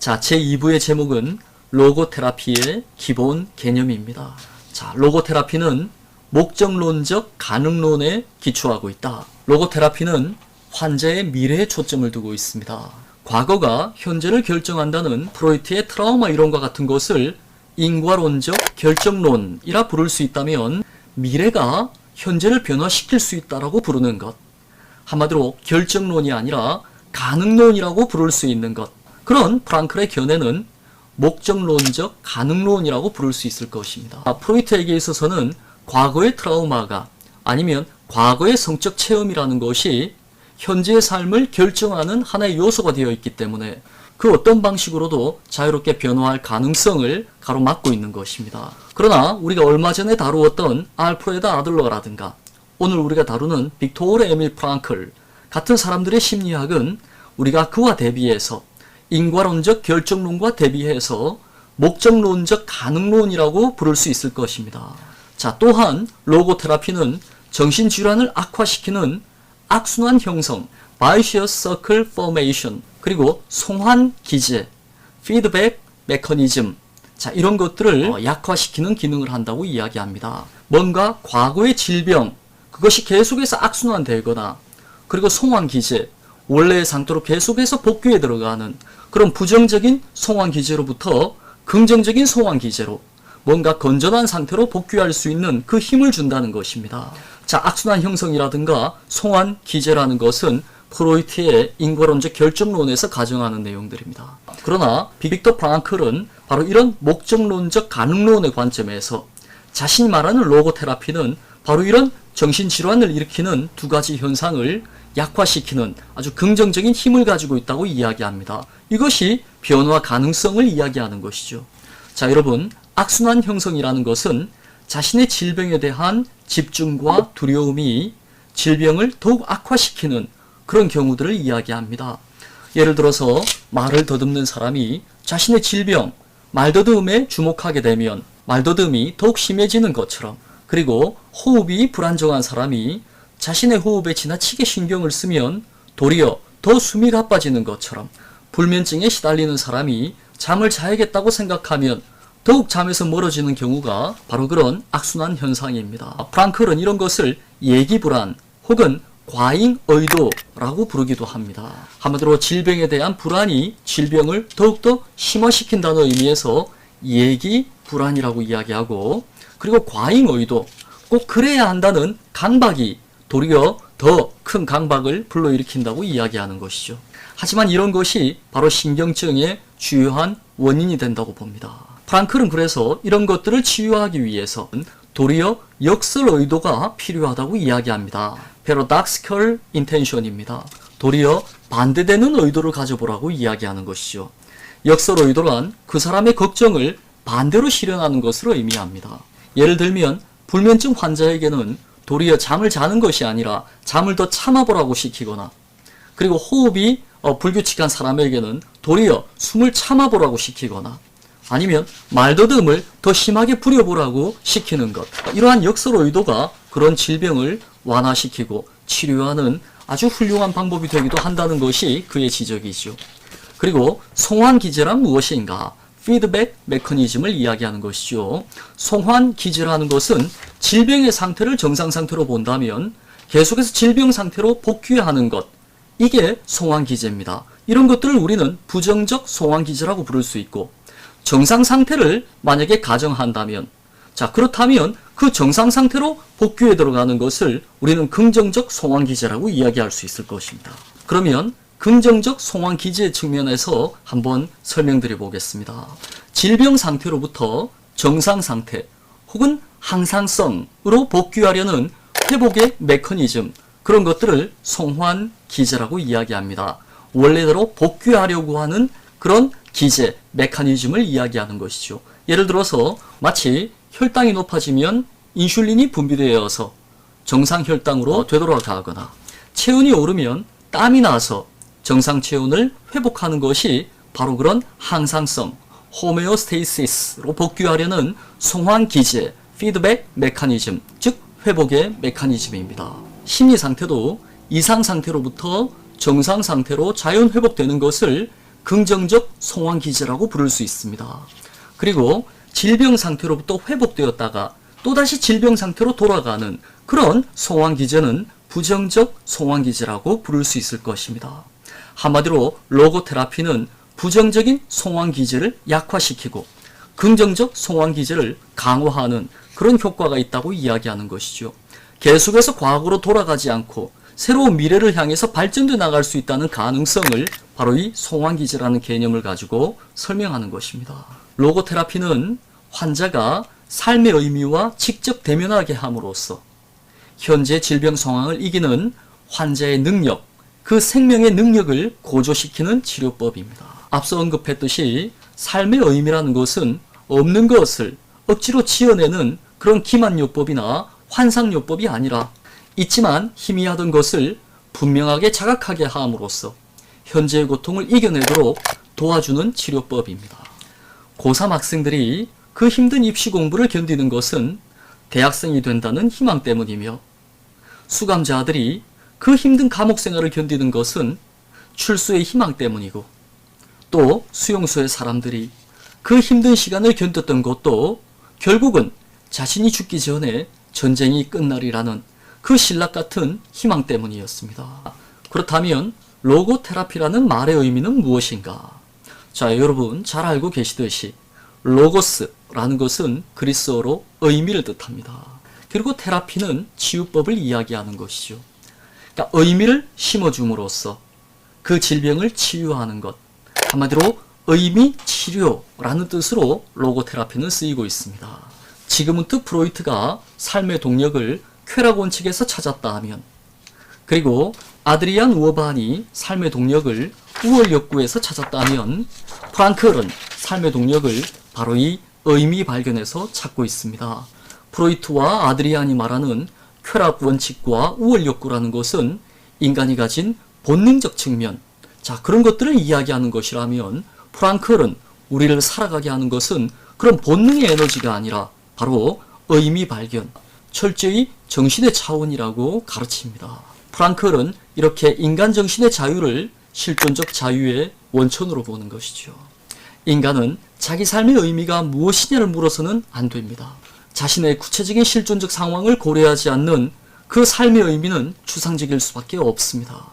자, 제2부의 제목은 로고테라피의 기본 개념입니다. 자, 로고테라피는 목적론적 가능론에 기초하고 있다. 로고테라피는 환자의 미래에 초점을 두고 있습니다. 과거가 현재를 결정한다는 프로이트의 트라우마 이론과 같은 것을 인과론적 결정론이라 부를 수 있다면, 미래가 현재를 변화시킬 수 있다라고 부르는 것, 한마디로 결정론이 아니라 가능론이라고 부를 수 있는 것, 그런 프랑클의 견해는 목적론적 가능론이라고 부를 수 있을 것입니다. 프로이트에게 있어서는 과거의 트라우마가 아니면 과거의 성적 체험이라는 것이 현재의 삶을 결정하는 하나의 요소가 되어 있기 때문에 그 어떤 방식으로도 자유롭게 변화할 가능성을 가로막고 있는 것입니다. 그러나 우리가 얼마 전에 다루었던 알프레드 아들러라든가 오늘 우리가 다루는 빅토르 에밀 프랑클 같은 사람들의 심리학은 우리가 그와 대비해서 인과론적 결정론과 대비해서 목적론적 가능론이라고 부를 수 있을 것입니다. 자, 또한 로고테라피는 정신질환을 악화시키는 악순환 형성, vicious circle formation, 그리고 송환 기제, 피드백 메커니즘, 자, 이런 것들을 약화시키는 기능을 한다고 이야기합니다. 뭔가 과거의 질병, 그것이 계속해서 악순환되거나, 그리고 송환 기제, 원래의 상태로 계속해서 복귀에 들어가는 그런 부정적인 송환 기제로부터 긍정적인 송환 기제로 뭔가 건전한 상태로 복귀할 수 있는 그 힘을 준다는 것입니다. 자, 악순환 형성이라든가 송환 기제라는 것은 프로이트의 인과론적 결정론에서 가정하는 내용들입니다. 그러나 빅토르 프랑클은 바로 이런 목적론적 가능론의 관점에서 자신이 말하는 로고테라피는 바로 이런 정신질환을 일으키는 두 가지 현상을 약화시키는 아주 긍정적인 힘을 가지고 있다고 이야기합니다. 이것이 변화 가능성을 이야기하는 것이죠. 자, 여러분, 악순환 형성이라는 것은 자신의 질병에 대한 집중과 두려움이 질병을 더욱 악화시키는 그런 경우들을 이야기합니다. 예를 들어서 말을 더듬는 사람이 자신의 질병, 말더듬에 주목하게 되면 말더듬이 더욱 심해지는 것처럼, 그리고 호흡이 불안정한 사람이 자신의 호흡에 지나치게 신경을 쓰면 도리어 더 숨이 가빠지는 것처럼, 불면증에 시달리는 사람이 잠을 자야겠다고 생각하면 더욱 잠에서 멀어지는 경우가 바로 그런 악순환 현상입니다. 프랑클은 이런 것을 예기불안 혹은 과잉의도라고 부르기도 합니다. 한마디로 질병에 대한 불안이 질병을 더욱더 심화시킨다는 의미에서 예기불안이라고 이야기하고, 그리고 과잉의도, 꼭 그래야 한다는 강박이 도리어 더 큰 강박을 불러일으킨다고 이야기하는 것이죠. 하지만 이런 것이 바로 신경증의 주요한 원인이 된다고 봅니다. 프랑클은 그래서 이런 것들을 치유하기 위해서 도리어 역설 의도가 필요하다고 이야기합니다. paradoxical intention입니다. 도리어 반대되는 의도를 가져보라고 이야기하는 것이죠. 역설 의도란 그 사람의 걱정을 반대로 실현하는 것을 의미합니다. 예를 들면 불면증 환자에게는 도리어 잠을 자는 것이 아니라 잠을 더 참아보라고 시키거나, 그리고 호흡이 불규칙한 사람에게는 도리어 숨을 참아보라고 시키거나, 아니면 말더듬을 더 심하게 부려보라고 시키는 것, 이러한 역설 의도가 그런 질병을 완화시키고 치료하는 아주 훌륭한 방법이 되기도 한다는 것이 그의 지적이죠. 그리고 송환 기제란 무엇인가? 피드백 메커니즘을 이야기하는 것이죠. 송환 기제라는 것은 질병의 상태를 정상 상태로 본다면 계속해서 질병 상태로 복귀하는 것, 이게 송환 기제입니다. 이런 것들을 우리는 부정적 송환 기제라고 부를 수 있고, 정상 상태를 만약에 가정한다면, 자, 그렇다면 그 정상 상태로 복귀에 들어가는 것을 우리는 긍정적 송환 기제라고 이야기할 수 있을 것입니다. 그러면 긍정적 송환 기제 측면에서 한번 설명드려 보겠습니다. 질병 상태로부터 정상 상태 혹은 항상성으로 복귀하려는 회복의 메커니즘, 그런 것들을 송환 기제라고 이야기합니다. 원래대로 복귀하려고 하는 그런 기제, 메커니즘을 이야기하는 것이죠. 예를 들어서 마치 혈당이 높아지면 인슐린이 분비되어서 정상 혈당으로 되돌아가거나, 체온이 오르면 땀이 나서 정상 체온을 회복하는 것이 바로 그런 항상성, 호메오스테이시스로 복귀하려는 송환 기제, 피드백 메커니즘, 즉 회복의 메커니즘입니다. 심리 상태도 이상 상태로부터 정상 상태로 자연 회복되는 것을 긍정적 송환기제라고 부를 수 있습니다. 그리고 질병 상태로부터 회복되었다가 또다시 질병 상태로 돌아가는 그런 송환기제는 부정적 송환기제라고 부를 수 있을 것입니다. 한마디로 로고테라피는 부정적인 송환기제를 약화시키고 긍정적 송환기제를 강화하는 그런 효과가 있다고 이야기하는 것이죠. 계속해서 과거로 돌아가지 않고 새로운 미래를 향해서 발전돼 나갈 수 있다는 가능성을 바로 이 송환기제라는 개념을 가지고 설명하는 것입니다. 로고테라피는 환자가 삶의 의미와 직접 대면하게 함으로써 현재 질병 상황을 이기는 환자의 능력, 그 생명의 능력을 고조시키는 치료법입니다. 앞서 언급했듯이 삶의 의미라는 것은 없는 것을 억지로 지어내는 그런 기만요법이나 환상요법이 아니라 있지만 희미하던 것을 분명하게 자각하게 함으로써 현재의 고통을 이겨내도록 도와주는 치료법입니다. 고3 학생들이 그 힘든 입시 공부를 견디는 것은 대학생이 된다는 희망 때문이며 수감자들이 그 힘든 감옥 생활을 견디는 것은 출소의 희망 때문이고 또 수용소의 사람들이 그 힘든 시간을 견뎠던 것도 결국은 자신이 죽기 전에 전쟁이 끝나리라는 그 신락 같은 희망 때문이었습니다. 그렇다면 로고테라피라는 말의 의미는 무엇인가? 자, 여러분 잘 알고 계시듯이 로고스라는 것은 그리스어로 의미를 뜻합니다. 그리고 테라피는 치유법을 이야기하는 것이죠. 그러니까 의미를 심어줌으로써 그 질병을 치유하는 것, 한마디로 의미 치료라는 뜻으로 로고테라피는 쓰이고 있습니다. 지그문트 프로이트가 삶의 동력을 쾌락 원칙에서 찾았다 하면, 그리고 아드리안 우어반이 삶의 동력을 우월 욕구에서 찾았다 하면, 프랑클은 삶의 동력을 바로 이 의미 발견에서 찾고 있습니다. 프로이트와 아드리안이 말하는 쾌락 원칙과 우월 욕구라는 것은 인간이 가진 본능적 측면, 자, 그런 것들을 이야기하는 것이라면, 프랑클은 우리를 살아가게 하는 것은 그런 본능의 에너지가 아니라 바로 의미 발견, 철저히 정신의 차원이라고 가르칩니다. 프랑클은 이렇게 인간 정신의 자유를 실존적 자유의 원천으로 보는 것이죠. 인간은 자기 삶의 의미가 무엇이냐를 물어서는 안 됩니다. 자신의 구체적인 실존적 상황을 고려하지 않는 그 삶의 의미는 추상적일 수밖에 없습니다.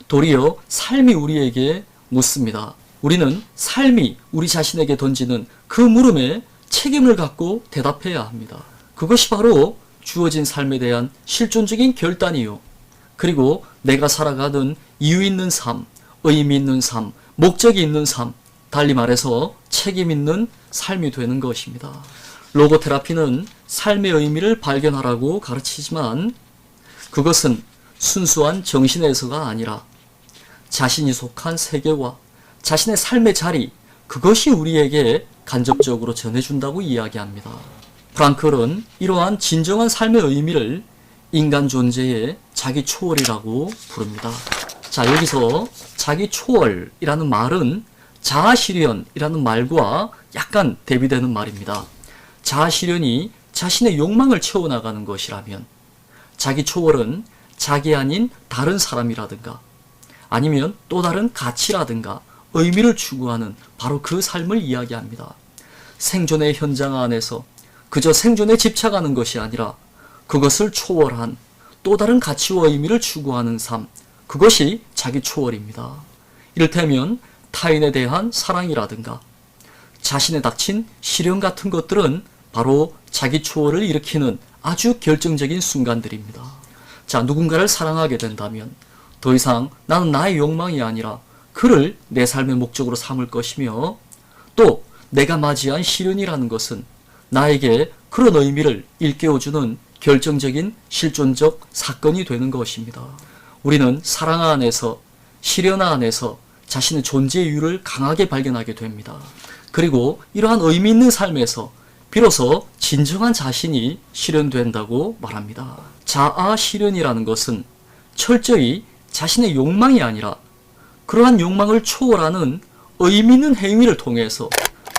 도리어 삶이 우리에게 묻습니다. 우리는 삶이 우리 자신에게 던지는 그 물음에 책임을 갖고 대답해야 합니다. 그것이 바로 주어진 삶에 대한 실존적인 결단이요. 그리고 내가 살아가는 이유 있는 삶, 의미 있는 삶, 목적이 있는 삶, 달리 말해서 책임 있는 삶이 되는 것입니다. 로고테라피는 삶의 의미를 발견하라고 가르치지만 그것은 순수한 정신에서가 아니라 자신이 속한 세계와 자신의 삶의 자리, 그것이 우리에게 간접적으로 전해준다고 이야기합니다. 프랑클은 이러한 진정한 삶의 의미를 인간 존재의 자기 초월이라고 부릅니다. 자, 여기서 자기 초월이라는 말은 자아실현이라는 말과 약간 대비되는 말입니다. 자아실현이 자신의 욕망을 채워나가는 것이라면 자기 초월은 자기 아닌 다른 사람이라든가 아니면 또 다른 가치라든가 의미를 추구하는 바로 그 삶을 이야기합니다. 생존의 현장 안에서 그저 생존에 집착하는 것이 아니라 그것을 초월한 또 다른 가치와 의미를 추구하는 삶, 그것이 자기 초월입니다. 이를테면 타인에 대한 사랑이라든가 자신에 닥친 시련 같은 것들은 바로 자기 초월을 일으키는 아주 결정적인 순간들입니다. 자, 누군가를 사랑하게 된다면 더 이상 나는 나의 욕망이 아니라 그를 내 삶의 목적으로 삼을 것이며 또 내가 맞이한 시련이라는 것은 나에게 그런 의미를 일깨워주는 결정적인 실존적 사건이 되는 것입니다. 우리는 사랑 안에서 시련 안에서 자신의 존재의 이유를 강하게 발견하게 됩니다. 그리고 이러한 의미 있는 삶에서 비로소 진정한 자신이 실현된다고 말합니다. 자아 실현이라는 것은 철저히 자신의 욕망이 아니라 그러한 욕망을 초월하는 의미 있는 행위를 통해서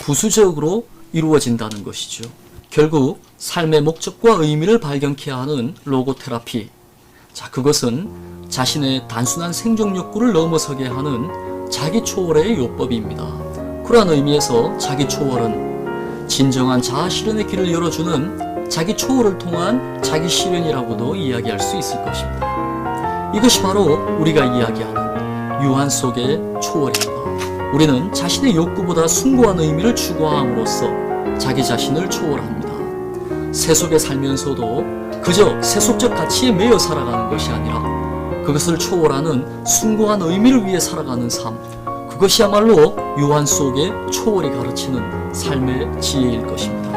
부수적으로 이루어진다는 것이죠. 결국 삶의 목적과 의미를 발견케 하는 로고테라피, 자, 그것은 자신의 단순한 생존 욕구를 넘어서게 하는 자기 초월의 요법입니다. 그러한 의미에서 자기 초월은 진정한 자아 실현의 길을 열어주는 자기 초월을 통한 자기 실현이라고도 이야기할 수 있을 것입니다. 이것이 바로 우리가 이야기하는 유한 속의 초월입니다. 우리는 자신의 욕구보다 숭고한 의미를 추구함으로써 자기 자신을 초월합니다. 세속에 살면서도 그저 세속적 가치에 매여 살아가는 것이 아니라 그것을 초월하는 숭고한 의미를 위해 살아가는 삶, 그것이야말로 유한 속의 초월이 가르치는 삶의 지혜일 것입니다.